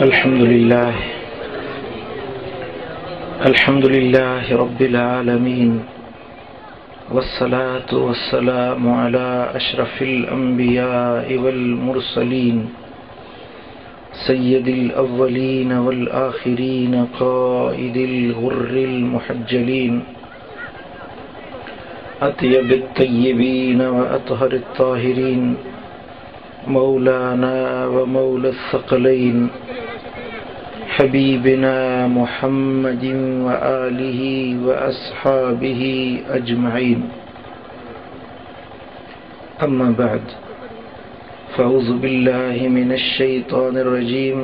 अल्हम्दुलिल्लाह रब्बिल आलमीन वस्सलातु वस्सलामु अला अशरफिल अंबियाइ वल मुरसलीन सय्यदिल अव्वलीन वल आखिरीन क़ाइदिल गुर्रिल मुहज्जलीन अत्यबित तय्यबीन व अतहरित ताहिरीन मौलाना व मौला थक़लैन हबीबिना मुहम्मदिन व आलिहि व अस्हाबिहि अजमईन। अम्मा बाद फ़अऊज़ु बिल्लाहि मिनश शैतानिर रजीम।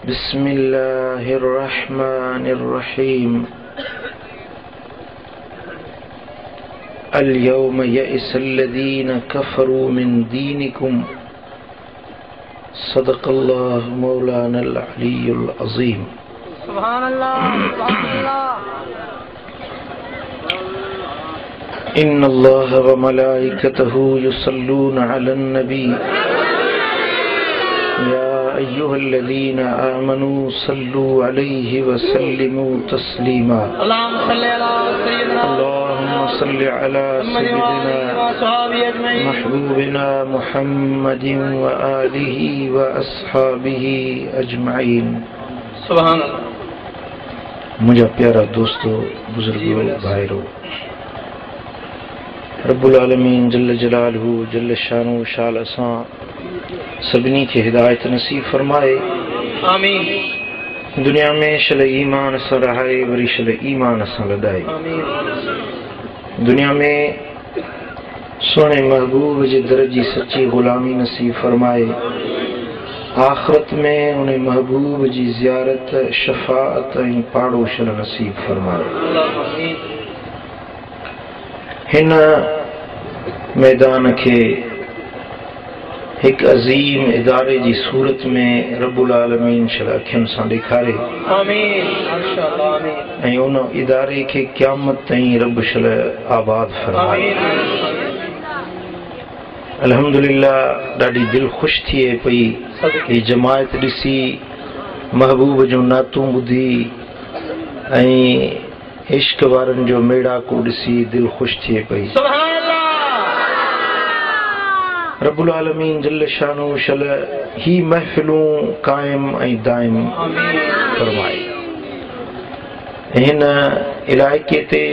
बिस्मिल्लाहिर रहमानिर रहीम। अल यौम यइसल्लज़ीना कफ़रू मिन दीनिकुम सदक़ल्लाहु मौलानल अलियुल अज़ीम। सुभानअल्लाह सुभानअल्लाह। इन्नल्लाह व मलाइकतहु युसल्लूना अलन नबी या अय्युहल्लज़ीना आमनू सल्लू अलैहि व सल्लिमू तस्लीमा। अल्लाहुम्मा सल्लि अला सय्यिदिना महबूबिना मुहम्मदिन व आलिहि व अस्हाबिहि अजमईन। सुभान अल्लाह। मुझे प्यारा दोस्तों, बुजुर्गों, भाइयों, रब्बुल आलमीन जल्ल जलालहू जल्ल शानु शाल असां सभिनी खे हिदायत नसीब फरमाए। आमीन। दुनिया में शल ईमान सां रहाए, वरी शल ईमान सां लदाए। दुनिया में सोने महबूब जे दर जी सच्ची गुलामी नसीब फरमाए। आखिरत में उन महबूब जी ज़ियारत, शफाअत ऐं पाड़ोशल नसीब फरमाए। हिन मैदान के एक अजीम इदारे जी सूरत में रब्बुल आलमीन शल अखियुनि सां ॾेखारे। आमीन माशाअल्लाह। आमीन। ऐं उन इदारे खे क़यामत ताईं रब शल आबाद फरमाए। अल्हम्दुलिल्लाह, ॾाढी दिल ख़ुशि थिए पई ही जमायत ॾिसी, महबूब जो नातूं ॿुधी ऐं इश्क वारनि जो मेड़ाको ॾिसी दिल ख़ुशि थिए पई। रब्बुल आलमीन जल्ल शानु शल ही महफ़िलूं क़ाइम ऐं दाइम फरमाए। हिन इलाइक़े ते,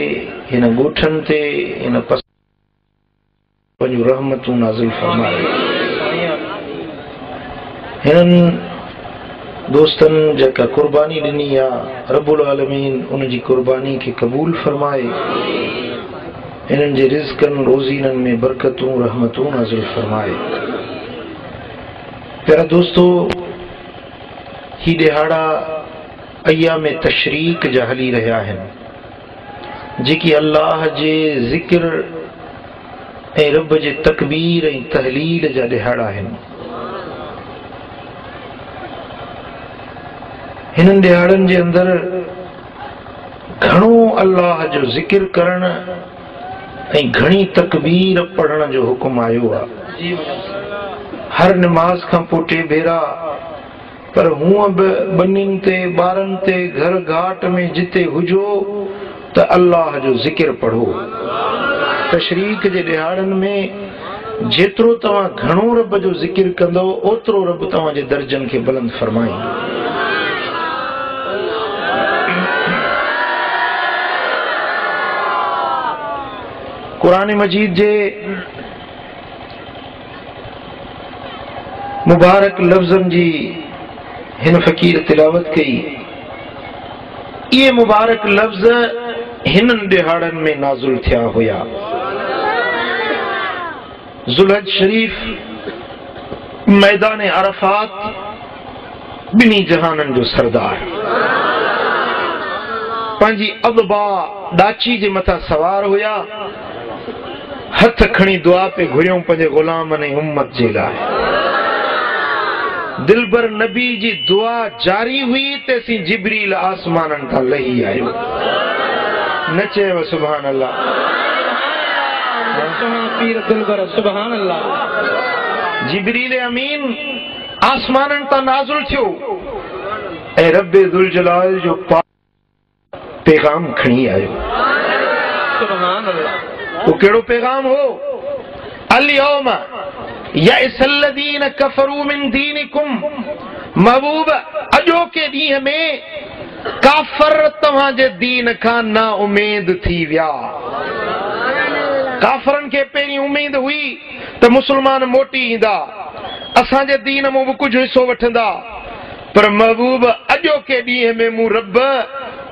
हिन ॻोठनि ते, हिन पंहिंजूं रहमतूं नाज़िल फरमाए। हिननि दोस्तनि जेका क़ुर्बानी ॾिनी आहे, रब्बुल आलमीन उन जी क़ुर्बानी खे क़बूल फरमाए। इन्हनि जे रिज़्क़नि रोज़ीननि में बरकतूं रहमतूं नाज़िल फरमाए। प्यारा दोस्तों, ही ॾिहाड़ा अय्याम तशरीक़ जा हली रहिया आहिनि, जेकी अल्लाह जे ज़िक्र ऐं रब जे तकबीर ऐं तहलील जा ॾिहाड़ा आहिनि। हिननि ॾिहाड़नि जे अंदरि घणो अल्लाह जो ज़िक्र करण ऐं घणी तकबीर पढ़ण जो हुकुम आयो आहे। हर नमाज खां पोइ 2 भेरा, पर हूअं बि बनियुनि ते, ॿारनि ते, घर घाट में जिते हुजो त अल्लाह जो ज़िक्र पढ़ो। तशरीक़ जे ॾिहाड़नि में जेतिरो तव्हां घणो रब जो ज़िक्र कंदो, ओतिरो रब तव्हांजे दर्जनि खे बुलंद फरमाईंदो। कुरान मजीद जे मुबारक लफ्ज़नि जी हिन फ़कीर तिलावत कई। इहे मुबारक लफ्ज़ हिननि ॾिहाड़नि में नाज़िल थिया हुया। ज़ुल्हज शरीफ, मैदान अरफात, ॿिन्ही जहाननि जो सरदार पंहिंजी अदबा ॾाची जे मथां सवार हुया। हथ खणी दुआ पे घुरियूं पंहिंजे ग़ुलामनि ऐं उम्मत जे लाइ। दिलबर नबी जी दुआ जारी हुई तेसीं जिब्रील आसमाननि तां लही आयो। न चयव सुभान अल्लाह। पीर दिलबर सुभान अल्लाह। जिब्रील अमीन आसमानन ता नाज़िल थियो ऐं रब्बे दुल जलाल जो पैगाम खणी आयो। सुभान अल्लाह। वो केड़ो पैगाम हो? अल यौम यअसल्लज़ीन कफरू मिन दीनिकुम। महबूब अजो के ॾींहं में काफर तव्हां जे दीन खां ना उमेद थी विया। काफरन के पहिरीं उमेद हुई त मुसलमान मोटी ईंदा, असांजे दीन में भी कुछ हिस्सो वठंदा, पर महबूब अजो के ॾींहं में मूं रब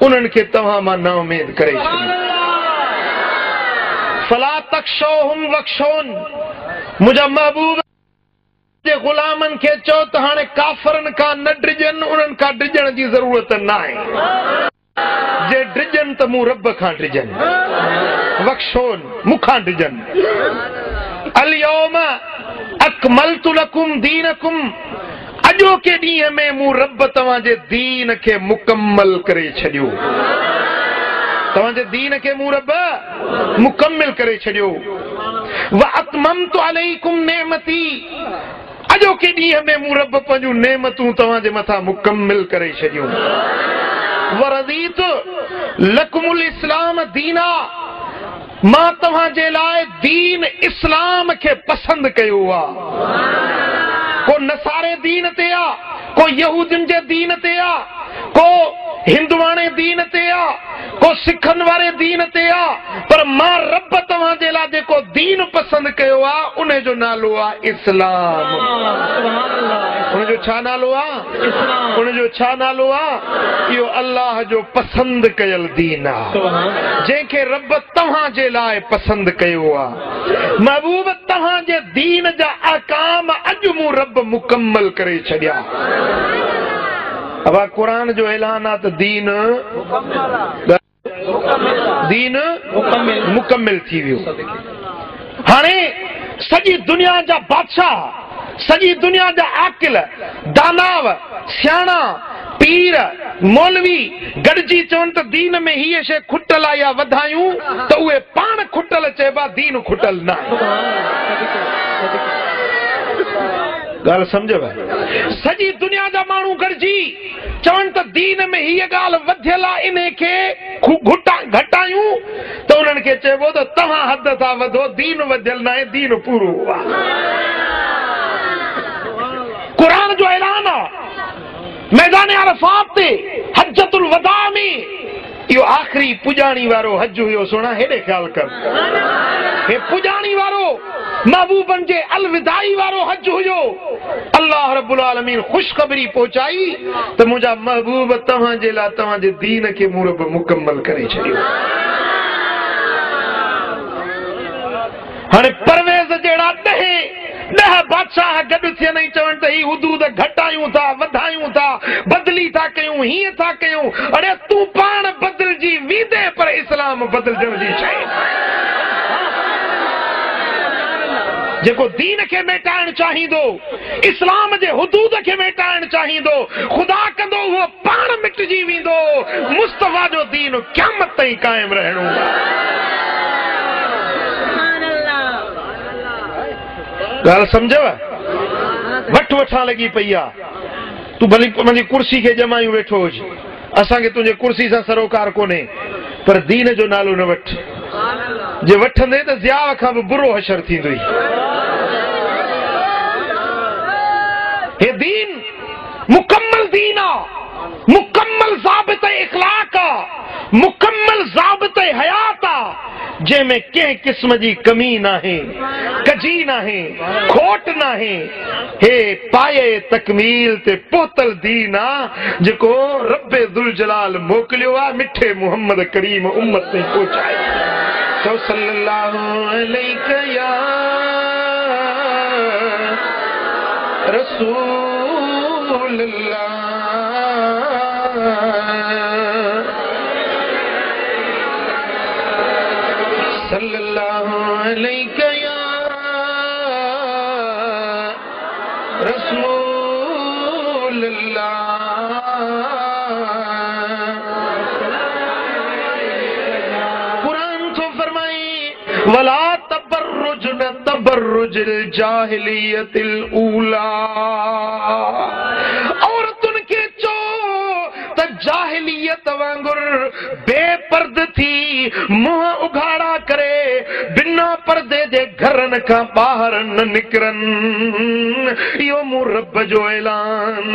उन्हनि खे तव्हां मां ना उमेद करे छॾी। फला तख्शौहुम वख्शौन। मुंहिंजा महबूब जे गुलामन के चो त हाणे काफरन का न ड्रिजन, उन्हन का ड्रिजण जी जरूरत ना है। जे ड्रिजन त मूं रब खां ड्रिजन, वख्शोन मुखां ड्रिजन। अल यौम अकमलतु लकुम दीनकुम। अजो के ॾींहं में मूं रब तव्हां जे दीन के मुकम्मल करे छॾियो। तव्हां जे दीन के मूं रब मुकम्मल करे छॾियो। व अतममतु अलैकुम नेमती। अजो के ॾींहं में मूं रब पंहिंजूं नेमतूं तव्हां जे मथां मुकम्मल करे छॾियूं। वरदीतु लकुमुल इस्लाम दीना। मां तव्हां जे लाइ दीन इस्लाम के पसंद कयो आहे। को नसारे दीन ते आ, को यहूदिन जे दीन ते आ, को हिंदुवाणे दीन ते आ, को सिखन वारे दीन ते आ, पर मां रब तव्हां जे लाइ जेको दीन पसंद कयो आहे उन जो नालो आहे इस्लाम। उन जो छा नालो आहे? उन जो छा नालो आहे? इहो अल्लाह जो पसंद कयल दीन आहे, जंहिंखे रब तव्हां जे लाइ पसंद कयो आहे। महबूब तव्हां जे दीन जा अहकाम अॼु मूं रब मुकम्मल करे छॾिया। अब कुरान जो ऐलान आहे त दीन मुकम्मल थी वियो। हाणे सॼी दुनिया जा बादशाह, सॼी दुनिया जा आकिल, दानाव, सियाणा, पीर, मौलवी गॾिजी चवनि त दीन में हीअ शइ खुटल आहे या वधायूं, त उहे पाण खुटल चइबा, दीन खुटल न आहे। ॻाल्हि सम्झव? सॼी दुनिया जा माण्हू गॾिजी चवनि त दीन में हीअ ॻाल्हि वधियल आहे, इन खे घटायूं, त उन्हनि खे चइबो त तव्हां हद था वधो, दीन वधियल न आहे, दीन पूरो आहे। कुरान जो ऐलान आहे मैदान अरफात ते हज्जतुल वदा में। इहो आख़िरी पुॼाणी वारो हज हुयो। सोना हेॾे ख़्याल कर, हे पुॼाणी वारो महबूबन जे अलविदाई वारो हज हुयो। अल्लाह रब्बुल आलमीन खुशखबरी पहुचाई त मुंहिंजा महबूब तव्हां जे लाइ तव्हां जे दीन खे मूं रब मुकम्मल करे छॾियो। हाणे परवेज़ जहिड़ा 10 बादशाह गॾु थियनि, चवनि त ही हुदूद घटायूं था, वधायूं था, बदली था कयूं, हीअं था कयूं। अरे तूं पाण बदलजी वीदे, पर इस्लाम बदलजण जी शइ। जेको दीन खे मेटाइण चाहींदो, इस्लाम जे हुदूद खे मेटाइण चाहींदो, ख़ुदा कंदो उहो पाण मिटजी वेंदो। मुस्तफ़ा जो दीन क़यामत ताईं क़ाइम रहणो। ॻाल्हि सम्झव? वठ वठां लॻी पई आहे। तूं भली मुंहिंजी कुर्सी खे ॼमायूं वेठो हुज, असांखे तुंहिंजे कुर्सी सां सरोकार कोन्हे, पर दीन जो नालो न वठ। जे वठंदे त ज़िया खां बि बुरो हशर थींदुई। हे दीन मुकम्मल दीन आहे, मुकम्मल ज़ाबित इख़लाक़ आहे, मुकम्मल ज़ाबित हयात आहे, जंहिंमें कंहिं क़िस्म जी कमी नाहे, कजी नाहे, खोट नाहे। हे पाए तकमील ते पहुतल दीन आहे, जेको रब्बे दुल जलाल मोकिलियो आहे, मिठे मोहम्मद करीम उम्मत ताईं पहुचाए। तो सल्लल्लाहु अलैका या रसूल अल्लाह, सल्लल्लाहु अलैका या रसूल अल्लाह। कुरान तो फरमाई वला तबर्रुजन तबर्रुज तबरुजिल जाहिलियतिल ऊला औरतुन के चो त जाहिलियत वांगुर बेपर्द थी मुंह उघाड़ा करे बिना पर्दे जे घरन का बाहर न निकरन यो मूं रब जो ऐलान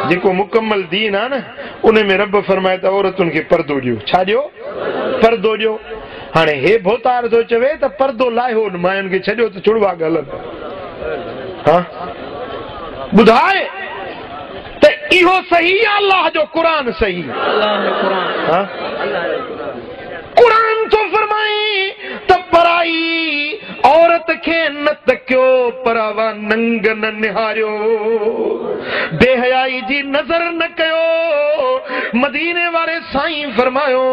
जेको मुकम्मल दीन आ न उन में रब फरमाए त औरतुन के पर्दो ॾियो छा ॾियो पर्दो ॾियो हाणे हे भोतार थो चवे त पर्दो लाहियो न मायुनि खे छॾियो त छुड़वा ॻाल्हि हा ॿुधाए त इहो सही आहे अल्लाह जो क़ुरान सही हा क़ुरान तो फरमाए त पराई औरत खे न तकियो परावा नंग न निहारियो बेहयाई जी नज़र न कयो मदीने वारे साईं फरमायो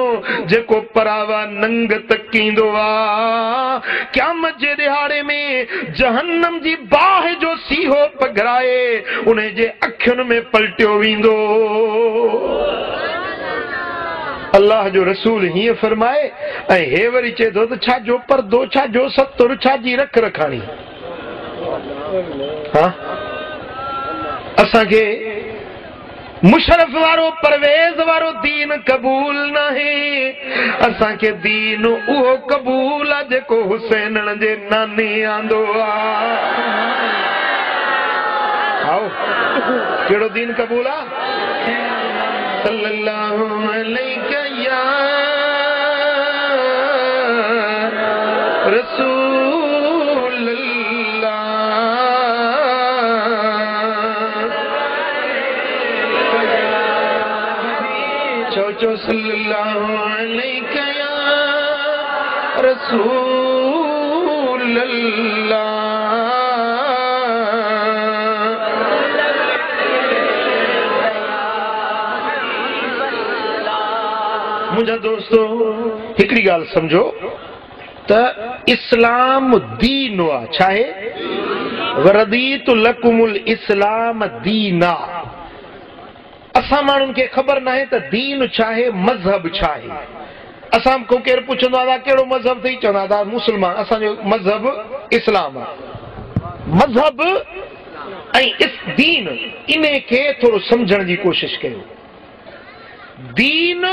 जेको परावा नंग तकींदो आ क़यामत जे दिहाड़े में जहन्नम जी बाह जो सीहो पघराए उन जे अखियुनि में पलटियो वेंदो अल्लाह जो रसूल हीअं फरमाए ऐं हे वरी चए थो त छा जो पर्दो छा जो सतुर छा जी रख रखाणी हा असांखे मुशरफ वारो परवेज़ वारो दीन क़बूल नाहे असांखे दीन उहो क़बूल आहे जेको हुसैनन जे नाने आंदो आहे आओ कहिड़ो दीन क़बूल आहे सल्लल्लाहु अलैहि या रसूल अल्लाह चो सल्लल्लाहु अलैहि या रसूल अल्लाह मुझा दोस्तों हिकड़ी गाल समझो त इस्लाम दीन आ चाहे वरदीतु लकुमुल इस्लाम दीना असां माण्हुनि खे ख़बर नाहे त दीन चाहे मज़हब चाहे असां को केरु पुछंदो आहे कहिड़ो मज़हब अथई चवंदा था मुस्लमान असांजो मज़हब इस्लाम आहे मज़हब ऐं दीन इन खे थोरो सम्झण जी कोशिश कयो दीन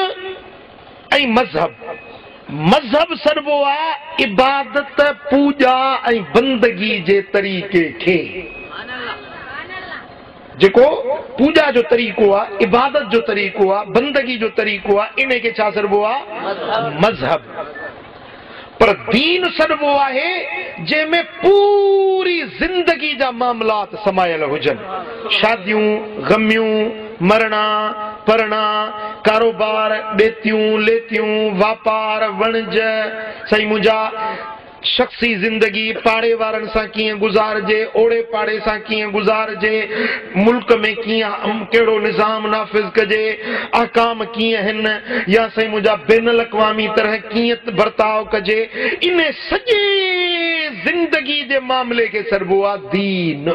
ऐं मज़हब सॾिबो आहे इबादत पूॼा ऐं बंदगी जे तरीक़े खे जेको पूॼा जो तरीक़ो आहे इबादत जो तरीक़ो आहे बंदगी जो तरीक़ो आहे इन खे छा सॾिबो आहे मज़हब पर दीन सॾिबो आहे जंहिंमें पूरी ज़िंदगी जा मामलात समायल हुजनि शादियूं गमियूं मरणा परणा कारोबार ॾेतियूं लेतियूं वापार वणज सही मुंहिंजा शख्सी जिंदगी पाड़े वारनि सां कीअं गुज़ारिजे ओड़े पाड़े सां कीअं गुज़ारिजे मुल्क में कीअं कहिड़ो निज़ाम नाफ़िज़ कजे अहकाम कीअं हिन या सही मुंहिंजा बैन अल-अक़वामी तरह कीअं बर्ताव कजे इन सॼे ज़िंदगी जे मामले खे सॾिबो आहे दीन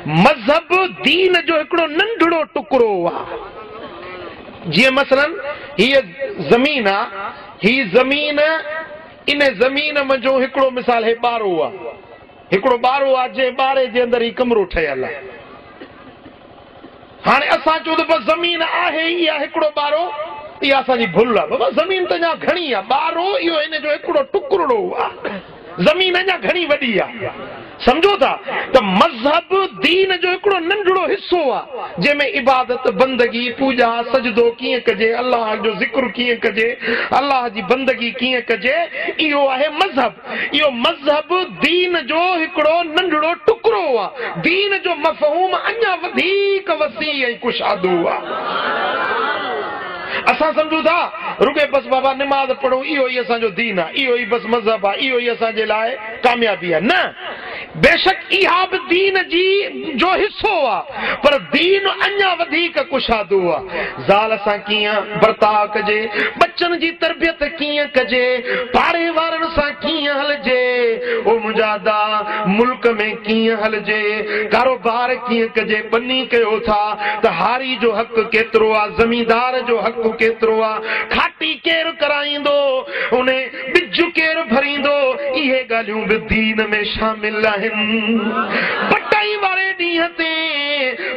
मज़हब दीन जो हिकिड़ो नंढड़ो टुकड़ो आहे जीअं मसलन हीअ ज़मीन आहे ही ज़मीन इन ज़मीन मंझो हिकिड़ो मिसाल हे ॿारो आहे हिकिड़ो ॿारो आहे जे ॿारे जे अंदरि ही कमरो ठहियल आहे हाणे असां चऊं त बसि ज़मीन आहे ई आहे हिकिड़ो ॿारो इहा असांजी भुल आहे बाबा ज़मीन त अञा घणी आहे ॿारो इहो हिन जो हिकिड़ो टुकड़ो आहे ज़मीन अञा घणी वॾी आहे समझो था त मज़हब दीन जो हिकिड़ो नंढड़ो हिस्सो आहे जंहिंमें इबादत बंदगी पूॼा सजदो कीअं कजे अल्लाह जो ज़िक्र कीअं कजे अल्लाह जी बंदगी कीअं कजे इहो आहे मज़हब इहो मज़हब दीन जो हिकिड़ो नंढड़ो टुकड़ो आहे दीन जो मफ़हूम अञा वधीक वसी ऐं कुशादो आहे असां समझूं था रुगे बस बाबा निमाज़ पढ़ूं इहो ई असांजो दीन आहे इहो ई बस मज़हब आहे इहो ई असांजे लाइ कामयाबी आहे न बेशक इहा बि दीन जी जो हिस्सो आहे पर दीन अञा वधीक कुशादो आहे ज़ाल सां कीअं बर्ताव कजे बच्चनि जी तरबियत कीअं कजे पाड़े वारनि सां कीअं हलजे ओ मुंहिंजा दा मुल्क में कीअं हलजे कारोबार कीअं कजे बनी कयो था त हारी जो हक़ केतिरो आहे ज़मींदार जो हक़ केतिरो आहे खाटी केरु कराईंदो उन ॿिज टिजु केर भरींदो इहे ॻाल्हियूं बि दीन में शामिल आहिनि। बटाई वारे ॾींहं ते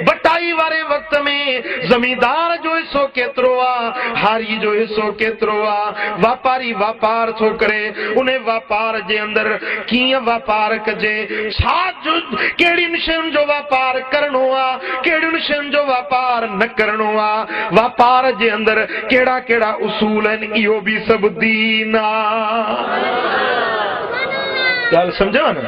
बटाई वारे वक्त में ज़मींदार जो हिस्सो केतिरो आहे, हारी जो हिस्सो केतिरो आहे। वापारी वापार थो करे, उन वापार जे अंदरि कीअं वापार कजे, छा जो कहिड़ियुनि शयुनि जो वापार करणो आहे, कहिड़ियुनि शयुनि जो वापार न करणो आहे, वापार जे अंदरि कहिड़ा कहिड़ा उसूल आहिनि, इहो बि सभु दीन आहे। ॻाल्हि सम्झो न?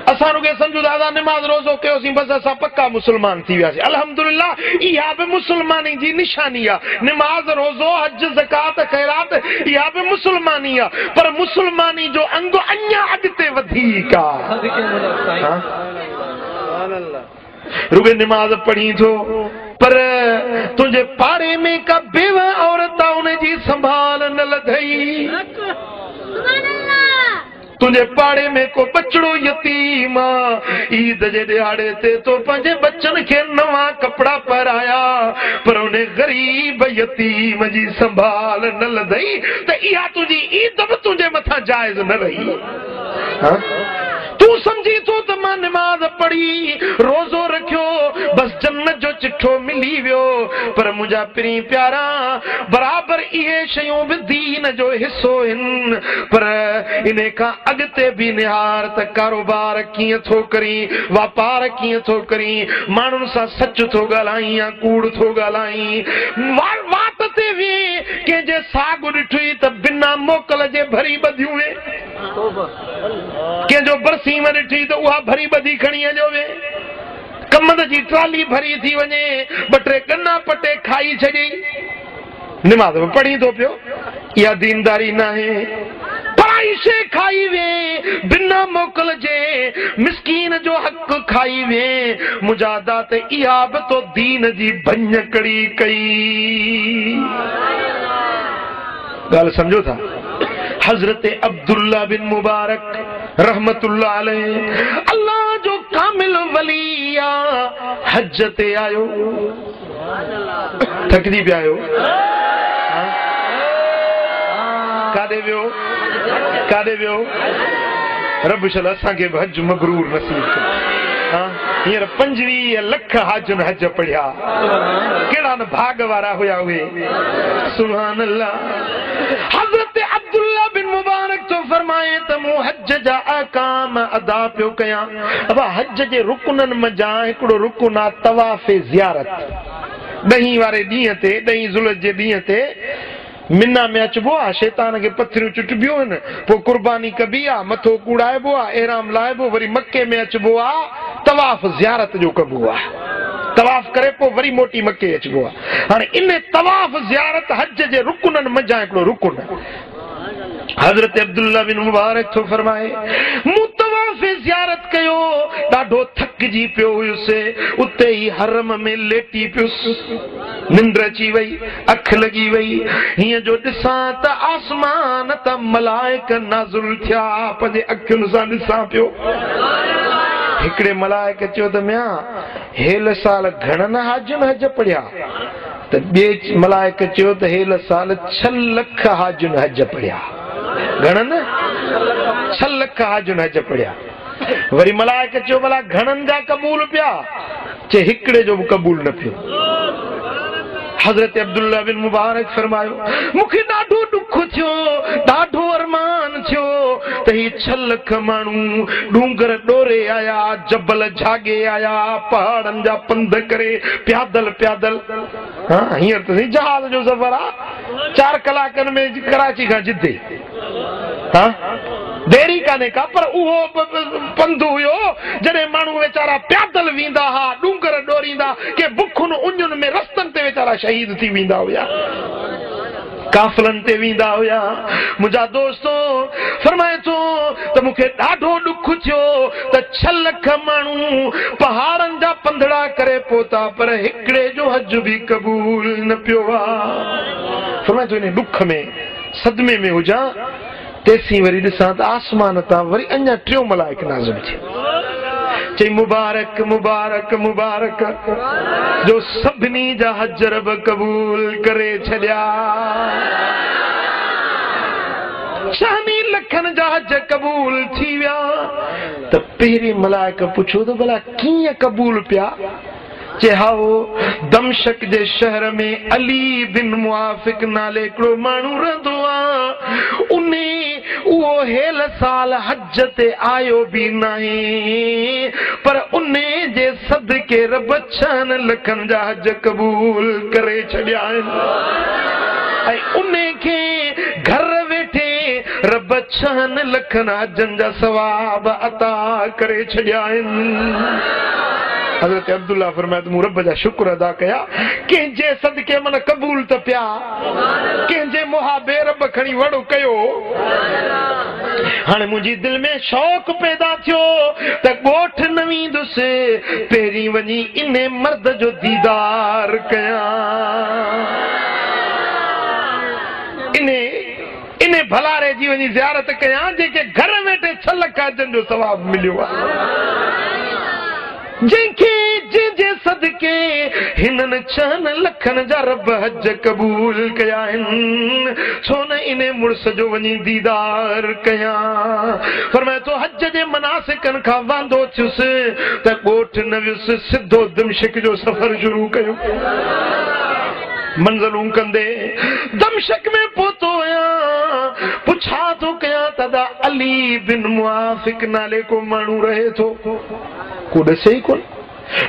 असां रुगे समझूं दादा निमाज़ रोज़ो कयोसीं बस असां पक्का मुसलमान थी वियासीं। अल्हम्दुलिल्लाह इहा बि मुसलमानी जी निशानी आहे। निमाज़ रोज़ो हज ज़कात ख़ैरात इहा बि मुसलमानी आहे, पर मुसलमानी जो अंग अञा अॻिते वधीक आहे। रुगे निमाज़ पढ़ी थो पर तुंहिंजे पाड़े में का बेवा औरत आहे उनजी संभाल न लधई। तुझे पाड़े में को बचड़ो यतीम ईद जे दिहाड़े ते तो पंहिंजे बच्चन के नवा कपड़ा पाराया पर उन्हें गरीब यतीम जी संभाल न लधई त इहा तुझी ईद भी तुझे मथा जायज न रही। तू समझी तो त मां नमाज पढ़ी रोज़ो रखियो बस जन्नत जो चिठो मिली वियो, पर मुंहिंजा पिरी प्यारा बराबर इहे शयूं भी दीन जो हिस्सो आहिनि। पर इने खां अॻिते भी निहार त कारोबार कीअं थो करी, वापार कीअं थो करी, माण्हुनि सां सच थो ॻाल्हाई या कूड़ थो ॻाल्हाई। वात ते वे कंहिंजे साॻु ॾिठी त बिना मोकल जे भरी ॿधियूं वे, कंहिंजो बरसीम ॾिठी त उहा भरी ॿधी खणी हलियो वे, कमंद जी ट्राली भरी थी वञे ॿ टे गन्ना पटे खाई छॾी, निमाज़ में पढ़ी थो पियो, इहा दीनदारी न आहे। पराई शइ खाई वे बिना मोकल जे, मिसकीन जो हक़ खाई वे, मुजादा ते इहा बि तो दीन जी भञकड़ी कई। ॻाल्हि सम्झो था? हज़रत अब्दुल्ला बिन मुबारक रहमतुल्लाह अलैह अल्लाह जो कामिल वली आहे, हज ते आयो, थकजी पिया आयो, काॾे वियो काॾे वियो? रब शल असांखे बि हज मबरूर नसीब कयो। हींअर 25 लख हाजुन हज पढ़िया, कहिड़ा न भाग वारा हुया उहे, सुभान अल्लाह। हज़रत अब्दुल्ला बिन मुबारक तो फरमाए त मूं हज जा अहकाम अदा पियो कयां। अब हज जे रुकननि मंझां हिकिड़ो रुकन आहे तवाफ़ ज़ियारत। 10 वारे ॾींहं ते, 10 ज़ुल्हज जे ॾींहं ते मिना में अचबो आहे, शैतान खे पथरियूं चुटबियूं आहिनि, पोइ कुर्बानी कबी आहे, मथो कूड़ाइबो आहे, एहराम लाइबो, वरी मके में अचबो आहे, तवाफ़ ज़ियारत जो कबो आहे, तवाफ़ करे पोइ वरी मोटी मके अचबो आहे। हाणे इन तवाफ़ ज़ियारत हज जे रुकननि मंझां हिकिड़ो रुकन। हज़रत अब्दुल्ला बिन मुबारक थो फरमाए मूं तवाफ़ ज़ियारत कयो, ॾाढो थकिजी पियो हुयुसि, उते ई हरम में लेटी पियुसि, निंड अची वई, अख लॻी वई, हीअं जो ॾिसां त आसमान त मलाइक नाज़िल थिया, पंहिंजे अखियुनि सां ॾिसां पियो। हिकिड़े मलाइक चयो त मियां हेल साल घणनि हाजियुनि हज पढ़िया? त ॿिए मलाइक चयो त हेल साल 6 लख हाजियुनि हज पढ़िया। घणनि? 6 लख हाजियुनि हज पढ़िया। वरी मलाइक चयो भला घणनि जा क़बूल पिया? चे हिकिड़े जो बि क़बूल न पियो। हज़रत अब्दुल्ला बिन मुबारक फरमायो मूंखे ॾाढो ॾुख थियो, ॾाढो अरमान थियो त ही 6 लख माण्हू डूंगर ॾोरे आया, जबल झागे आया, पहाड़नि जा पंध करे प्यादल प्यादल। हींअर त जहाज जो सफ़र आहे, 4 कलाकनि में कराची खां जिद्दे, देरी कान्हे का, पर उहो पंधु हुयो जॾहिं माण्हू वेचारा प्यादल वेंदा हुआ, डूंगर ॾोरींदा, के बुखुनि उञुनि में रस्तनि ते वेचारा शहीद थी वेंदा हुया, काफ़िलनि ते वेंदा हुया। मुंहिंजा दोस्तो फरमाए थो त मूंखे ॾाढो ॾुख थियो त 6 लख माण्हू पहाड़नि जा पंधड़ा करे पहुता, पर हिकिड़े जो हज बि क़बूल न पियो आहे। फरमाए थो इन ॾुख में सदमे में हुजां, तेसी वरी ॾिसां त आसमान तां वरी अञा 3 मलाइक नाज़िल थिया। चई मुबारक मुबारक मुबारक जो सभिनी जा हज रब क़बूल करे छॾिया। शानी लखन जा हज कबूल थी विया त पहिरीं मलाइक पुछो त भला कीअं कबूल पिया चे हाओ दमशक जे शहर में अली बिन मुआफिक नाले हिकिड़ो माण्हू रहंदो आहे उहो हेल साल हज ते आयो बि नाहे पर उन जे सदके रब 6 लखनि जा हज कबूल करे छॾिया आहिनि ऐं उन खे घर वेठे रब 6 लखनि हजनि जा सवाब अता करे छॾिया आहिनि। हज़रत अब्दुल्ला फरमाए त मूं रब जा शुक्र अदा कया कंहिंजे सदके मन कबूल त पिया कंहिंजे मुहाबे रब खणी वड़ो कयो। हाणे मुंहिंजी दिलि में शौक़ पैदा थियो त ॻोठ न वेंदुसि पहिरीं वञी इन मर्द जो दीदार कयां इन भलारे जी वञी ज़ियारत कयां जेके घर वेठे 6 लख हजनि जो सवाब मिलियो आहे जंहिंजे सदके हिननि 6 लखनि जा रब हज कबूल कया आहिनि छो न इन मुड़स जो वञी दीदार कयां। फरमाए तो हज जे मनासिकनि खां वांदो थियुसि त ॻोठ न वियुसि सिधो दमशक जो सफ़र शुरू कयो मंज़लूं कंदे दमशक में पहुतो आहियां पुछा थो कयां तदा अली बिन मुआफिक नाले को माण्हू रहे थो को ॾसे ई कोन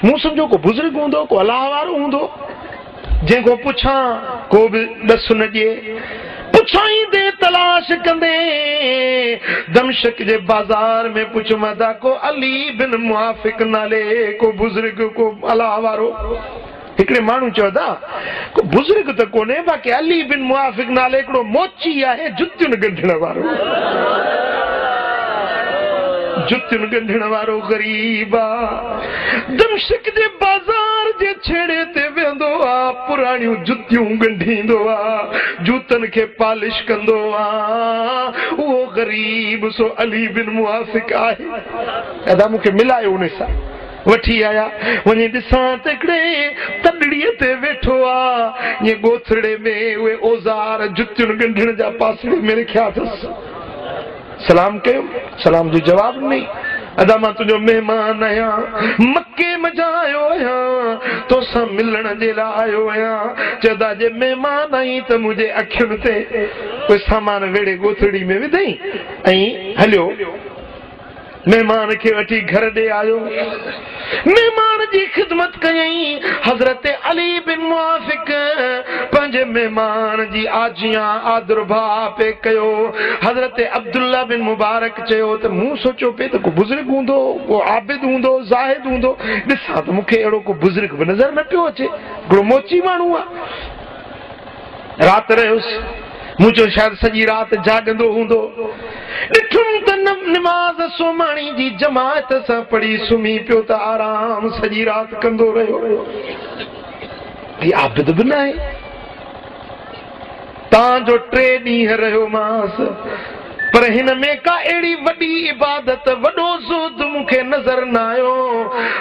मूं सम्झो को बुज़ुर्ग हूंदो को अलाह वारो हूंदो जंहिंखो पुछां को बि ॾसु न ॾिए पुछाईंदे तलाश कंदे दमशक जे बाज़ार में पुछमां था को अली बिन मुआफिक नाले को बुज़ुर्ग को अलाह वारो हिकिड़े माण्हू चयो था को बुज़ुर्ग त कोन्हे बाक़ी अली बिन मुआफिक नाले हिकिड़ो मोची आहे जुतियुनि ॻंढण वारो जुतियुनि ॻंढण वारो ग़रीब आहे दमशक जे बाज़ार जे छेड़े ते वेंदो आहे पुराणियूं जुतियूं ॻंढींदो आहे जूतनि खे पॉलिश कंदो आहे उहो ग़रीब सो अली बिन मुआफिक आहे दादा मूंखे मिलायो उन सां वठी आया वञी ॾिसां त हिकिड़े तॾड़ीअ ते वेठो आहे ईअं ॻोथड़े में उहे औज़ार जुतियुनि ॻंढण जा पासड़े में रखिया अथसि सलाम कयो सलाम जो जवाब नहीं अदा मां तुझो मेहमान आया मक्के मजा आयो आया तोसां मिलण जे लाइ आयो आया चदा जे मेहमान आई त मुझे अखियुनि ते कोई सामान वेड़े ॻोथड़ी में विधई ऐं हलियो मेहमान खे वठी घर ॾे आयो मेहमान जी ख़िदमत कयई हज़रत अली बिन मुआफिक पंहिंजे मेहमान जी आजियां आदरभा पे कयो हज़रत अब्दुल्ला बिन मुबारक चयो त मूं सोचियो पे त को बुज़ुर्ग हूंदो को आबिद हूंदो ज़ाहिद हूंदो ॾिसां त मूंखे अहिड़ो को बुज़ुर्ग बि नज़र न पियो अचे हिकिड़ो मोची माण्हू आहे राति रहियुसि मूं चयो शायदि सॼी राति जाॻंदो हूंदो ॾिठुमि त निमाज़ सोमाणी जी जमात सां पढ़ी सुम्ही पियो त आराम सॼी राति कंदो रहियो ही आबिद बि न आहे तव्हांजो 3 ॾींहं रहियो मांसि पर हिन में का अहिड़ी वॾी इबादत वॾो ज़ुद मूंखे नज़र न आयो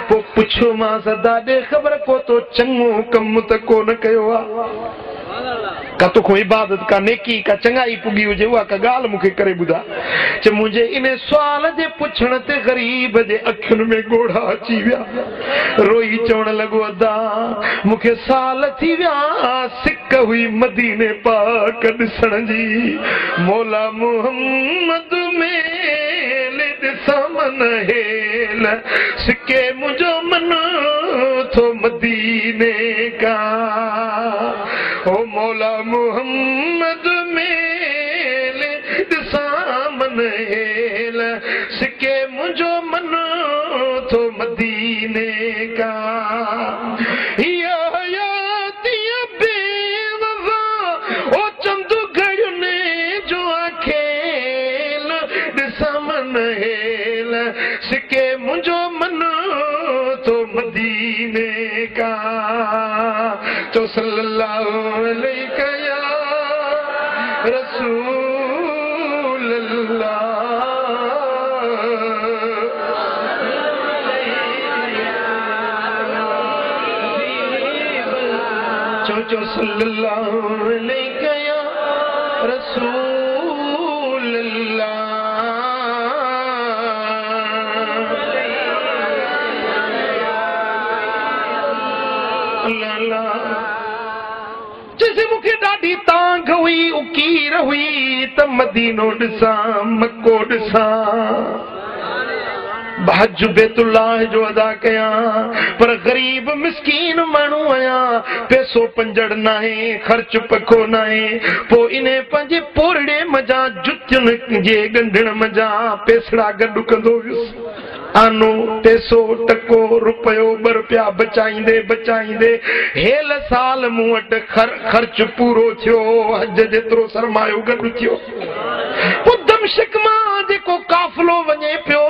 पोइ पुछियो मांसि दादे ख़बर को तो चङो कमु त कोन कयो आहे का तोखो इबादत का नेकी का चङाई पुगी हुजे उहा का ॻाल्हि मूंखे करे ॿुधा च मुंहिंजे इन सुवाल जे पुछण ते ग़रीब जे अखियुनि में ॻोढ़ा अची विया रोई चवण लॻो अदा मूंखे साल थी विया सिक हुई मदीने पाक ॾिसण जी मौला मुहम्मद में ॾिसां मन हेल सिके मुंहिंजो मन थो मदीने का ओ मौला मुहम्मद में ॾिसां मन हेल सिके मुंहिंजो मन थो मदीने का ओ चंदू घड़ियुनि जो खेल ॾिसां मन हेल सिके मुंहिंजो मन थो मदीने का तो सल्लल्लाहु अलैहि या रसूल अल्लाह चो सल्लल्लाहु अलैहि या रसूल अल्लाह से मुखे ॾाढी तांग हुई उकीर हुई त मदीनो ॾिसां मको ॾिसां हज बैतुल्लाह जो अदा कयां पर गरीब मिस्कीन माण्हू आहियां पैसो पंजड़ नाहे ख़र्च पको नाहे पोइ इन्हे पंहिंजे पोरड़े मज़ा जुतियुनि जे ॻंढण मज़ा पैसड़ा गॾु कंदो वियुसि आनो पैसो टको रुपयो 2 रुपया बचाईंदे बचाईंदे हेल साल मूं वटि ख़र्च पूरो थियो हज जेतिरो सरमायो गॾु थियो पोइ दमशक मां जेको काफ़िलो वञे पियो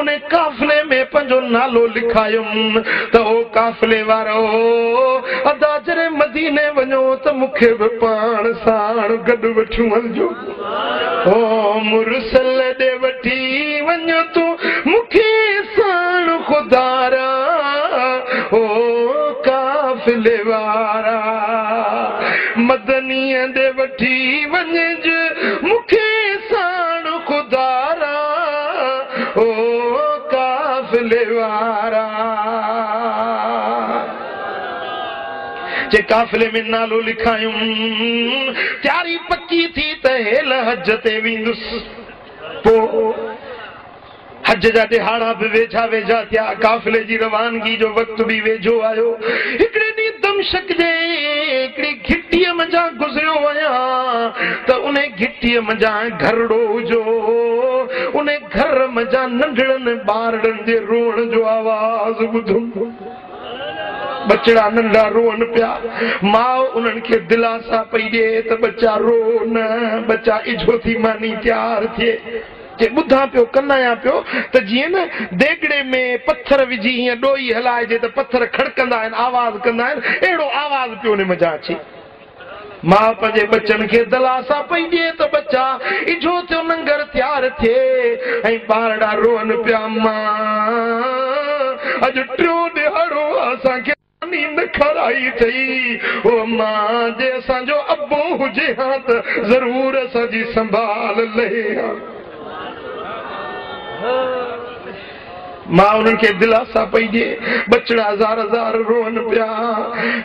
उन काफ़िले में पंहिंजो नालो लिखायुमि त ओ काफ़िले वारो अदा जरे मदीने वञो त मूंखे बि पाण साण गॾु वठियूं हलजो ओ मुरसल ॾे वठी वञो तूं मूंखे साण ख़ुदारा ओ काफ़िले वारा मदनीअ ॾे वठी वञज मूंखे साण ख़ुदारा ओ काफ़िले वारा जे काफ़िले में नालो लिखायुमि तयारी पक्की थी त हेल हज ते वेंदुसि पोइ हज जा ॾिहाड़ा बि वेझा वेझा थिया काफ़िले जी रवानगी जो वक़्तु बि वेझो आयो हिकिड़े ॾींहुं दमशक जे हिकिड़ी घिटीअ मंझां गुज़रियो आहियां त उन घिटीअ मंझां घरड़ो हुजो उन घर मंझां नंढड़नि ॿारनि जे रोअण जो आवाज़ ॿुधुमि बचड़ा नंढा रोअन पिया माउ उन्हनि खे दिलासा पई ॾिए त बच्चा रो न बच्चा इझो थी मानी तयार थिए जे ॿुधां पियो कन्नाया पियो त जीअं न देगड़े में पत्थर विझी हीअं ॾोई हलाइजे त पत्थर खड़कंदा आहिनि आवाज़ कंदा आहिनि अहिड़ो आवाज़ पियो उन मज़ा अचे मां पंहिंजे बच्चनि खे दिलासा पई ॾिए त बच्चा इझो थियो नंगर तयार थिए ऐं ॿारड़ा रोअन पिया मां अॼु टियों ॾिहाड़ो असांखे न खाराई अथई ओ मां जे असांजो अबो हुजे हा त ज़रूर असांजी संभाल लहे हा मां उन्हनि खे दिलासा पई ॾिए बचड़ा हज़ार हज़ार रोअन पिया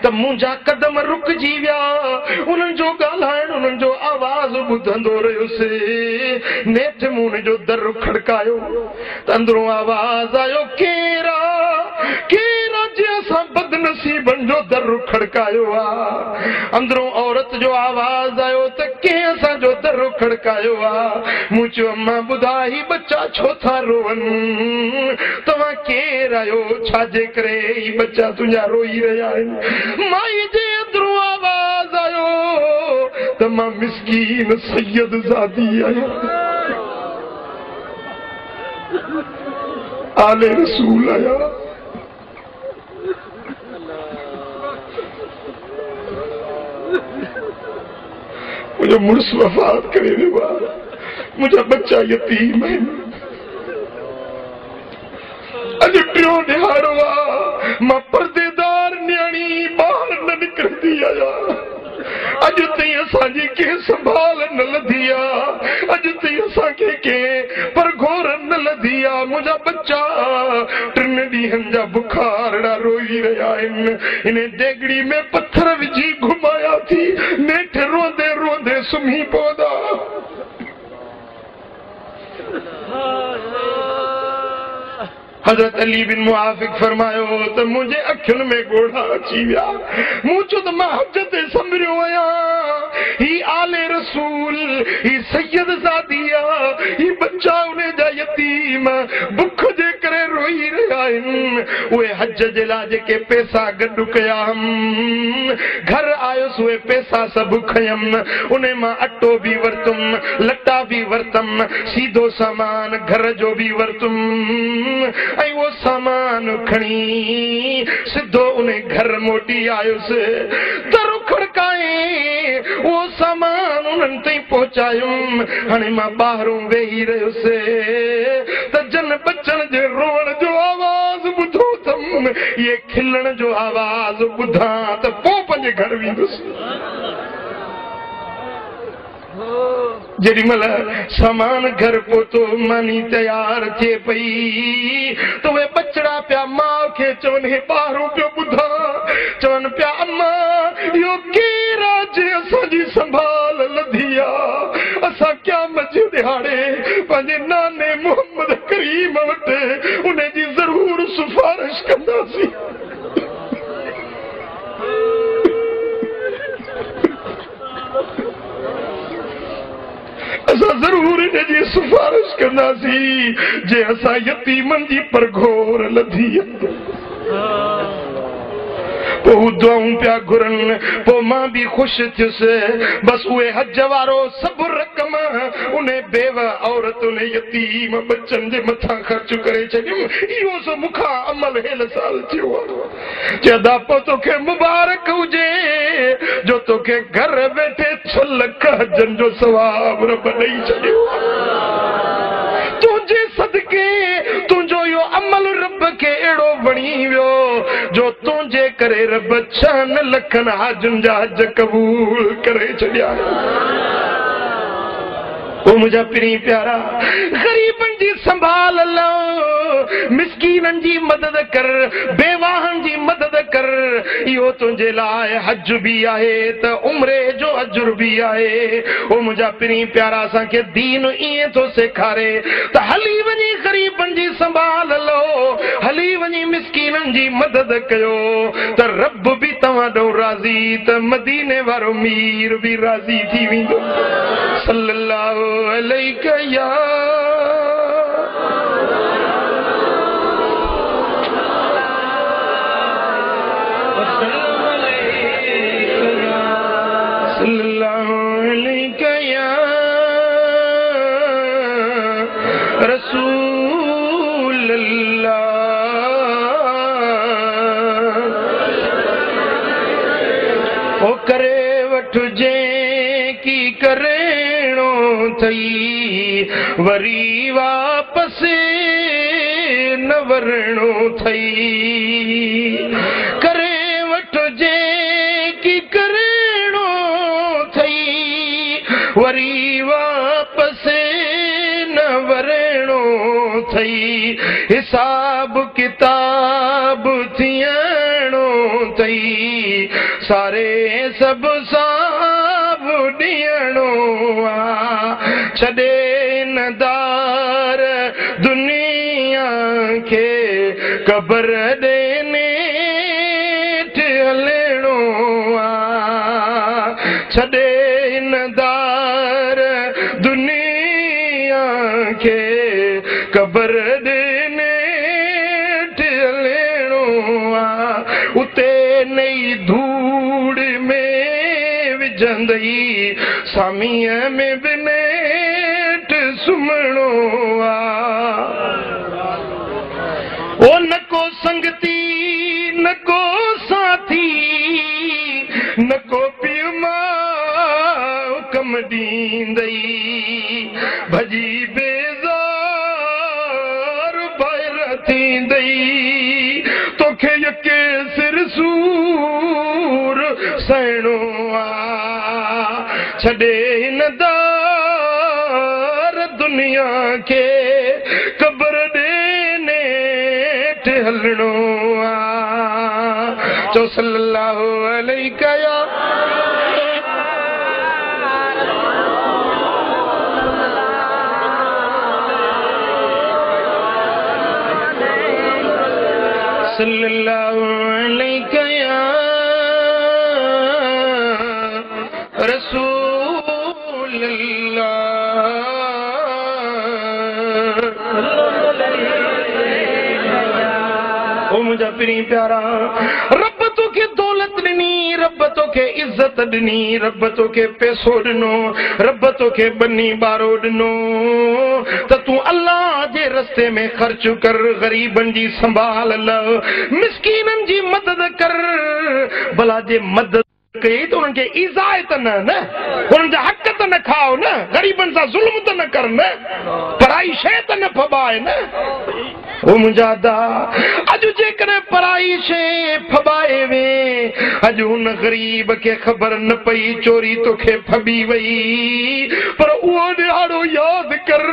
त मुंहिंजा कदम रुकिजी विया उन्हनि जो ॻाल्हाइण उन्हनि जो आवाज़ ॿुधंदो रहियुसि नेठ मूं उन जो दर खड़कायो त अंदरो आवाज़ आयो केरा केरा जे असां बदनसीबनि जो दर खड़कायो आहे अंदरो औरत जो आवाज़ आयो त कंहिं असांजो दर खड़कायो आहे मूं चयो अम्मा ॿुधाई बच्चा छो था रोअनि तव्हां केर आहियो छाजे करे ही बच्चा तुंहिंजा रोई रहिया आहिनि माई जे अंदरो आवाज़ आयो त मां मिस्कीन सैयद ज़ादी आहियां आले रसूल आहियां मुझे मुर्स वफात करे वियो आहे मुंहिंजा बच्चा यतीम आहिनि अॼु टियों ॾिहाड़ो आहे मां परदेदार न्याणी ॿाहिरि न निकिरंदी आहियां अॼु ताईं असांजी कंहिं संभाल न लधी आहे अॼु ताईं असांखे कंहिं पर घोर न लधी आहे मुंहिंजा बच्चा 3 ॾींहंनि जा बुखारड़ा रोई रहिया आहिनि इन डेगड़ी में पत्थर विझी घुमाया थी नेठ रोंदे रोंदे सुम्ही पवंदा हज़रत अली बिन मुआफ़िक फरमायो त मुंहिंजे अखियुनि में ॻोढ़ा अची विया मूं चयो त मां हज ते संभरियो आहियां ही आले रसूल ही सैयद ज़ादी आहे ही बच्चा उन जा यतीम बुख जे करे रोई रहिया आहिनि उहे हज जे लाइ जेके पैसा गॾु कया घर आयुसि उहे पैसा सभु खयमि उन मां अटो बि वरितुमि लटा बि वरितमि सीधो सामान घर जो बि वरितुमि ऐं वो सामान खणी सिधो उन घर मोटी आयुसि दर खड़काए वो सामान उन्हनि ताईं पहुचायुमि हाणे मां ॿाहिरों वेही रहियुसि त जन बचनि जे रोअण जो आवाज़ ॿुधो अथमि इहे खिलण जो आवाज़ ॿुधां त पोइ पंहिंजे घर वेंदुसि जेॾी महिल सामान घर पहुतो मानी तयार थिए पई त उहे बचड़ा पिया माउ खे चवनि हे ॿाहिरों पियो ॿुधां चवनि पिया अम्मा इहो केरु जी संभाल लधिया असा क्या मजे दिहाड़े पंहिंजे नाने मोहम्मद करीम वटि उन जी ज़रूर सिफारिश कंदासीं। असा जरूर इन जी सिफारिश कंदासीं जे असा यतीमन जी परघोर लधी पोइ दुआऊं पिया घुरनि पोइ मां बि ख़ुशि थियुसि बसि उहे हज वारो सभु रक़म उन बेव औरत उन यतीम बचनि जे मथां ख़र्च करे छॾियमि। इहो सो मूंखां अमल हेल साल थियो आहे। चवंदा पोइ तोखे मुबारक हुजे जो तोखे घर वेठे 6 लख हजनि जो सवाब रब ॾेई छॾियो। तुंहिंजे सदके तुंहिंजो इहो अमल रब खे अहिड़ो वणी वियो जो तुंहिंजे करे रब 6 लखनि हाजुनि जा हज क़बूल करे छॾिया। ओ मुंहिंजा पिरी प्यारा ग़रीबनि जी संभाल लो, मिस्कीननि जी मदद कर, बेवाहनि जी मदद कर। इहो तुंहिंजे लाइ हज बि आहे त उम्रे जो अजुर बि आहे। ओ मुंहिंजा पिरी प्यारा असांखे दीन ईअं थो सेखारे त हली वञी ग़रीबनि जी संभाल लो, हली वञी मिस्कीननि जी मदद कयो त रब बि तव्हां ॾों राज़ी त मदीने वारो मीर बि राज़ी थी वेंदो। सल्लल्लाहु अलैका या सल्लल्लाहु अलैका या रसूल अल्लाह। ओ करे वठजे की करेणो थई वरी वापस न वरणो थई। करे वठजे की करेणो थई वरी वापस न वरणो थई। हिसाब किताब थियणो थई सारे सब साब ॾियणो आ। छॾे नदार दुनिया खे क़बर ॾे नेठ हलणो आ। छॾे नदार दुनिया खे क़बर ॾे नेठ हलणो आ। उते नई धूड़ में विझंदई सामीअ में बि नेठ सुम्हणो आ। ओ न को संगती न को साथी न को पीउ मां कम ॾींदई भॼी बेज़ार ॿाहिरि थींदई। तोखे यके सिर सूर सहणो आ। छॾे हिन दार दुनिया खे क़बर ॾे नेठ हलणो आ। चो सल्लल्लाहु अलैका या सल्लल्लाहु अलैका या रसूल अल्लाह। ओ मुंहिंजा पिरी प्यारा रब तोखे दौलत ॾिनी, रब तोखे इज़त ॾिनी, रब तोखे पैसो ॾिनो, रब तोखे बनी ॿारो ॾिनो त तूं अल्लाह जे रस्ते में ख़र्च कर, ग़रीबनि जी संभाल ल, मिस्कीननि जी मदद कर। भला जे मदद कई तो उनके ईज़ाए त न उन जा हक़ त न खाओ न, ग़रीबनि सां ज़ुल्म त न कर न, पराई शइ त न फबाए न। ओ मुंहिंजा दा अॼु जेकॾहिं पराई शइ फबाए वे, अॼु हुन ग़रीब खे ख़बर न पई चोरी तोखे फबी वई, पर उहो ॾिहाड़ो यादि कर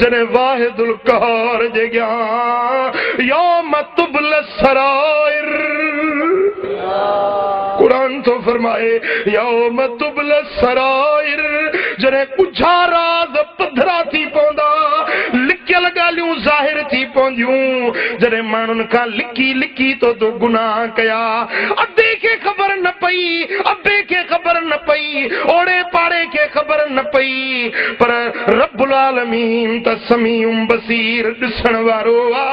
जॾहिं वाहिदुल क़हार जे अॻियां यौम तुबल सराइर कुरान तो फरमाए यौम तुबल सराइर जरे कुझा राज पधरा थी पौंदा लिखियल ॻाल्हियूं ज़ाहिर थी पवंदियूं जरे माण्हुनि खां लिकी लिकी तो गुनाह कया अधे खे ख़बर न पई अबे खे ख़बर न पई ओड़े पाड़े खे ख़बर न पई पर रब्बुल आलमीन त समीउम बसीर ॾिसण वारो आ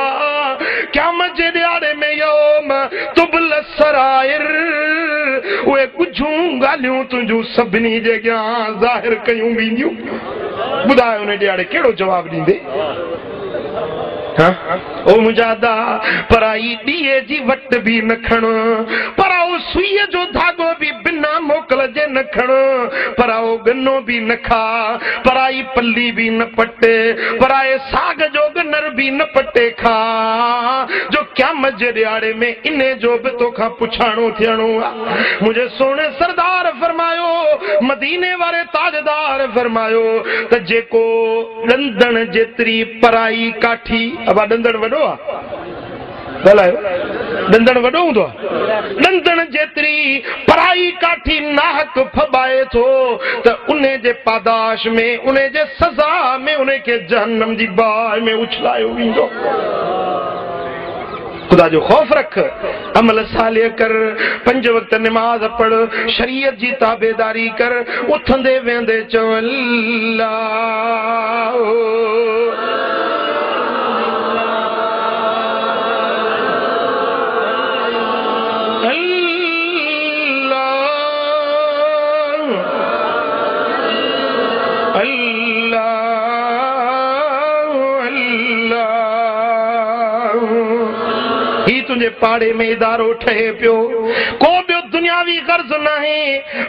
क़यामत जे ॾियारे में यौम तुबल सराइर उहे कुझूं ॻाल्हियूं तुंहिंजूं सभिनी जे अॻियां ज़ाहिर कयूं वेंदियूं ॿुधायो उन ॾियारे कहिड़ो जवाब ॾींदे ओ मुजादा पराई ॾीए जी वट भी न खण पराओ सुईअ जो धागो भी बिना मोकल जे न खण पराओ गन्नो भी न खा पराई पल्ली भी न पटे पराए साग जो गनर भी न पटे खा जो क़यामत जे ॾियारे में इने जो भी तोखां पुछाणो थियणो आहे मुंहिंजे सोने सरदार फरमायो मदीने वारे ताजदार फरमायो त जेको ॾंदण जेतिरी पराई काठी अब डंदड़ वडो आ ॻाल्हायो डंदड़ वडो हूंदो आहे डंदड़ जेतिरी पराई काठी नाहक फबाए थो त उन जे पादाश में उन जे सज़ा में उन खे जहन्नम जी बाहि में उछलायो वेंदो खुदा जो खौफ रख अमल सालिह कर 5 वक्त नमाज पढ़ शरीयत जी ताबेदारी कर उथंदे वेंदे चव अल्लाह तुझे पाड़े में इदारो ठहे पियो को बियो दुनियावी गर्ज नाहे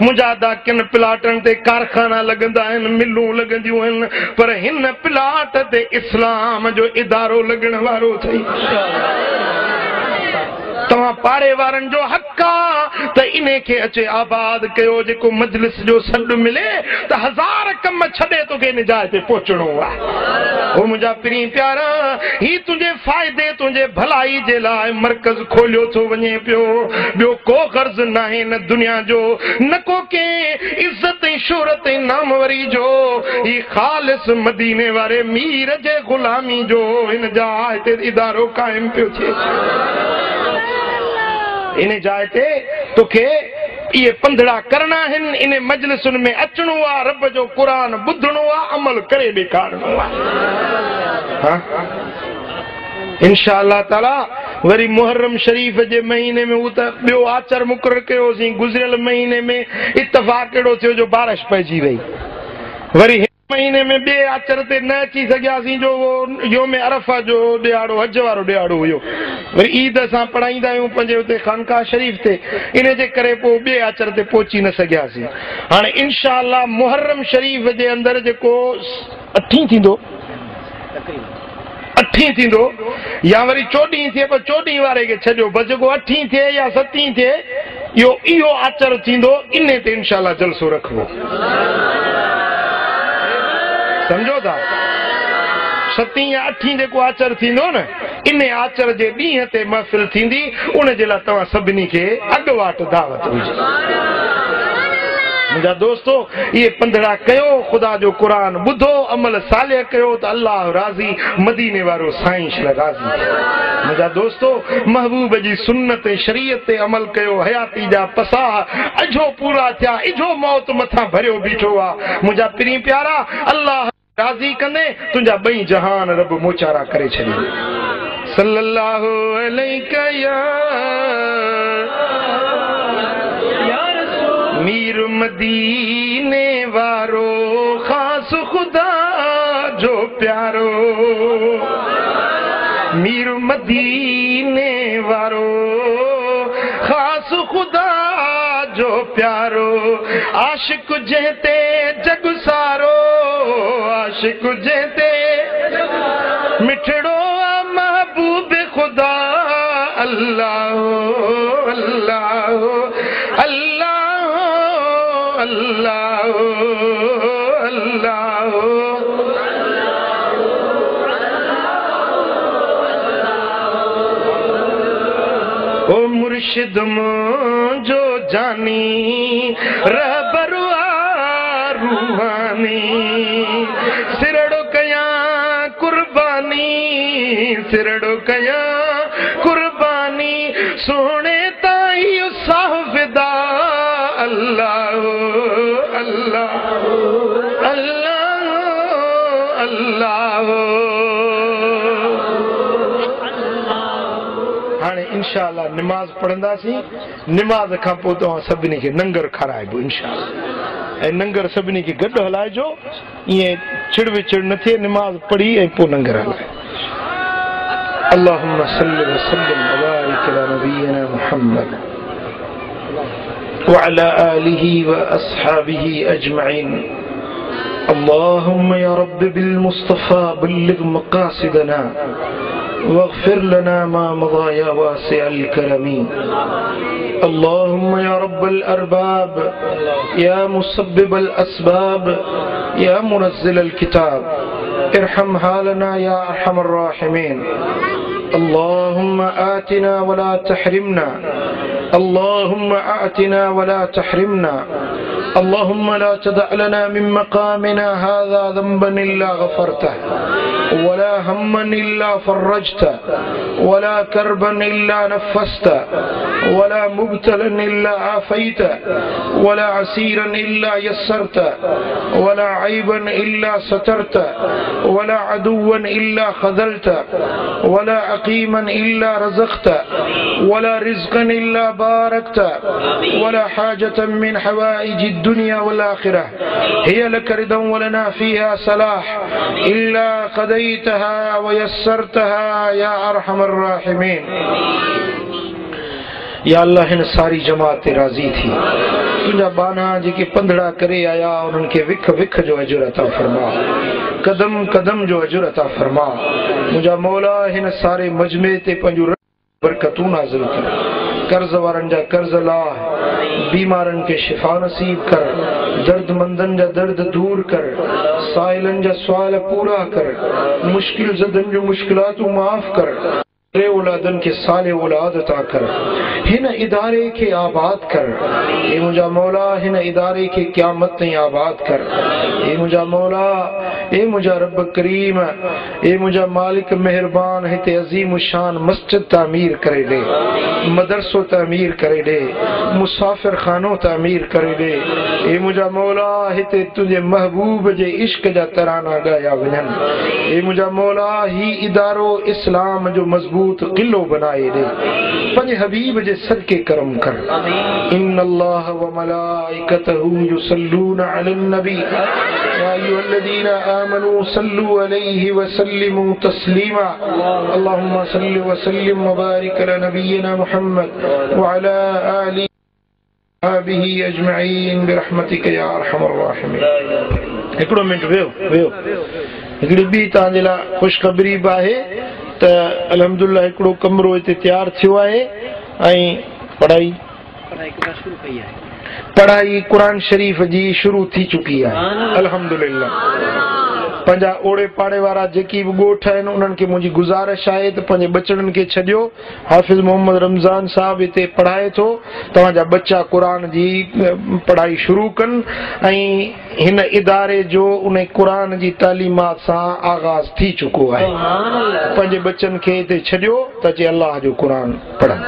मुंहिंजा किन प्लाटन ते कारखाना लगंदा आहिनि मिलूं लगंदियूं आहिनि पर हिन प्लाट ते इस्लाम जो इदारो लगण वारो थई तव्हां पाड़े वारनि जो हक़ आहे त इन खे अचे आबाद कयो जेको मजलिस जो सॾु मिले त 1000 कम छॾे तोखे इन जाइ ते पहुचणो आहे ओ मुंहिंजा पिरी प्यारा ही तुंहिंजे फ़ाइदे तुंहिंजे भलाई जे लाइ मर्कज़ खोलियो थो वञे पियो ॿियो को गर्ज़ नाहे न दुनिया जो न को कंहिं इज़त ऐं शोहरत ऐं नामवरी जो ही ख़ालिस मदीने वारे मीर जे ग़ुलामी जो हिन जाइ ते इदारो क़ाइमु पियो थिए इन जाइ ते तोखे ये पंधड़ा करना आहिनि इन मजलिसुनि में अचणो आहे रब जो क़ुरान ॿुधणो आहे अमल करे ॾेखारणो आहे इंशाअल्लाह ताला वरी मुहर्रम शरीफ जे महीने में उ त ॿियो आचर मुक़रर कयोसीं गुज़िरियल महीने में इत्तफ़ाक़ अहिड़ो थियो जो बारिश पइजी वई वरी महीने में बे आचर ते न अची सघियासीं जो योम अरफा जो ॾियारो हज वारो ॾियारो हुयो वरी ईद असां पढ़ाईंदा आहियूं पंहिंजे हुते खानका शरीफ ते इन जे करे पोइ ॿिए आचर ते पहुची न सघियासीं हाणे इंशाअल्लाह मुहर्रम शरीफ जे अंदरि जेको 8 थींदो 8 थींदो या वरी 14 थिए पर 14 वारे खे छॾियो बस जेको 8 थिए या 7 थिए इहो आचर थींदो इन ते इंशाअल्लाह जलसो रखबो समझो था 7 या 8 जेको आचर थींदो न इन आचर जे ॾींहं ते महफ़िल थींदी उन जे लाइ तव्हां सभिनी खे अॻुवाट दावत हुजे मुंहिंजा दोस्तो ये पंधड़ा कयो खुदा जो क़ुरान ॿुधो अमल सालिह कयो त अल्लाह राज़ी मदीने वारो साईं राज़ी मुंहिंजा दोस्तो महबूब जी सुन्नत ऐं शरीयत ते अमल कयो हयाती जा पसाह अजो पूरा थिया इजो मौत मथां भरियो बीठो आहे मुंहिंजा पिरी प्यारा अल्लाह राज़ी कंदे तुंहिंजा 2 जहान रब मोचारा करे छॾी सल्लल्लाहु अलैका या मीर मदीने वारो खास खुदा जो प्यारो मीर मदीने वारो खास खुदा जो प्यारो आशिक जहते जग सारो आशिक जहते मिठड़ो महबूब खुदा अल्लाह अल्लाह अल्लाह अल्लाह अल्लाह ओ मुर्शिद जो जानी रहबरवा रूहानी सिरड़ो कया कुर्बानी सिरड़ो कया कुर्बानी सोने ताई साहबदा अल्लाह अल्लाह अल्लाह अल्लाह हाँ इंशाअल्लाह नमाज पढ़ंदासीं नमाज खां पोइ तव्हां सभिनी खे नंगर खाराइबो इंशाअल्लाह ऐं नंगर सभिनी खे गॾु हलाइजो ईअं चिड़ विचिड़ न थिए नमाज पढ़ी ऐं पोइ नंगर हलाए अल्लाहुम्मा सल्लि व सल्लिम व बारिक अला नबियना मुहम्मद व अला आलिहि व अस्हाबिहि अजमईन اللهم يا رب بالمصطفى بلغ مقاصدنا واغفر لنا ما مضى يا واسع الكرم اللهم يا رب الأرباب يا مسبب الأسباب يا منزل الكتاب ارحم حالنا يا أرحم الراحمين اللهم آتنا ولا تحرمنا اللهم آتنا ولا تحرمنا اللهم لا تدع لنا من مقامنا هذا ذنبا إلا غفرته ولا هما إلا فرجته ولا كربا إلا نفسته ولا مبتلا إلا عافيته ولا عسيرا إلا يسرته ولا عيبا إلا سترته ولا عدوا إلا خذلته ولا عقيما إلا رزقته ولا رزقا إلا باركته ولا حاجة من حوائج الدنيا والآخرة هي لك رضا ولنا فيها صلاح إلا قضيتها ويسرتها يا أرحم الراحمين या अल्लाह हिन सारी जमात ते राज़ी थी तुंहिंजा बाना जेके पंधड़ा करे आया उन्हनि खे विख विख जो अजुर अता फरमा कदम कदम जो अजुर अता फरमा मुंहिंजा मौला हिन सारे मजमे ते पंहिंजो बरकतूं नाज़िल कर कर्ज वारनि जा कर्ज लाह बीमारनि खे शिफ़ा नसीब कर दर्दमंदनि जा दर्द दूर कर साइलनि जा सुवाल पूरा कर मुश्किल ज़दनि जूं मुश्किलातूं माफ़ कर औलादन के साले औलाद अता कर हिन इदारे के आबाद कर ए मुझा मौला हिन इदारे के क़यामत ताईं आबाद कर ए मुझा मौला ए मुझा रब करीम ए मुझा मालिक मेहरबान हिते अजीम शान मस्जिद तामीर करे दे मदरसो तामीर करे दे मुसाफिर खानो तामीर करे दे ए मुझा मौला हिते तुझे महबूब जे इश्क जा तराना गाया वञनि ए मुझा मौला ही इदारो इस्लाम जो मजबूत किलो बनाए दे पंहिंजे हबीब जे सदके करम कर इन्नल्लाह व मलाइकतहु युसल्लूना अलन नबी या अय्युहल्लज़ीना आमनू सल्लू अलैहि व सल्लिमू तस्लीमा अल्लाहुम्मा सल्लि व सल्लिम व बारिक अला नबियना मुहम्मद व अला आलिहि व असहाबिहि अजमईन बिरहमतिक या अरहमर राहिमीन हिकिड़ो मिनट वेहो हिकिड़ी ॿी तव्हांजे लाइ ख़ुशख़बरी बि आहे त अल्हम्दुलिल्लाह हिकिड़ो कमरो हिते तयारु थियो आहे ऐं पढ़ाई क़ुरान शरीफ़ जी शुरू थी चुकी आहे अल्हम्दुलिल्लाह पंहिंजा ओड़े पाड़े वारा जेकी बि ॻोठ आहिनि उन्हनि खे मुंहिंजी गुज़ारिश आहे त पंहिंजे बचड़नि खे छॾियो हाफ़िज़ मोहम्मद रमज़ान साहिबु हिते पढ़ाए थो तव्हांजा बच्चा क़ुरान जी पढ़ाई शुरू कनि ऐं हिन इदारे जो उन क़ुरान जी तालीमात सां आगाज़ थी चुको आहे पंहिंजे बच्चनि खे हिते छॾियो त अचे अल्लाह जो क़ुरान पढ़नि